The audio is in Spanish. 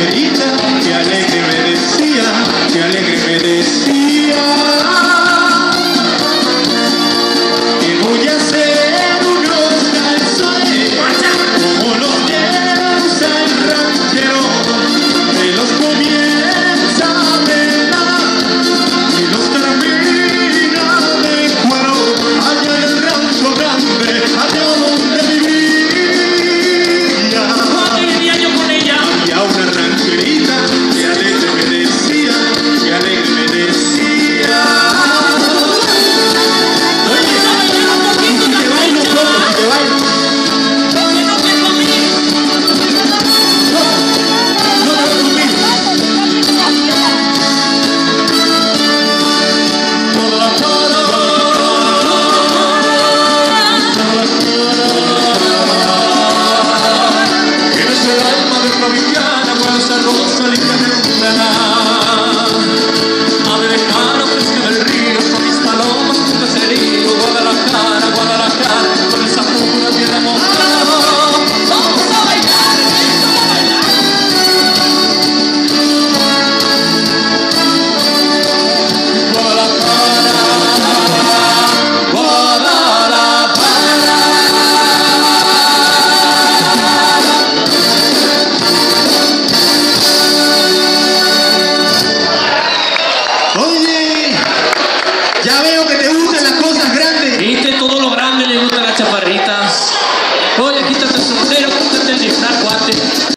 rancherita, que alegre me decía, que alegre me decía, que voy a hacer unos calzones como los que usa el ranchero, que los comienza a pelar y los termina de cuero, allá en el rancho grande, allá donde vivía. ¿Cuánto vivía yo con ella? Y a una rancherita que alegre me decía, que alegre me decía. Oye, si te bailo, loco, si te bailo. Que no te comí. No te vas conmigo. Tienes el alma de provinciana, con esa rosa linda de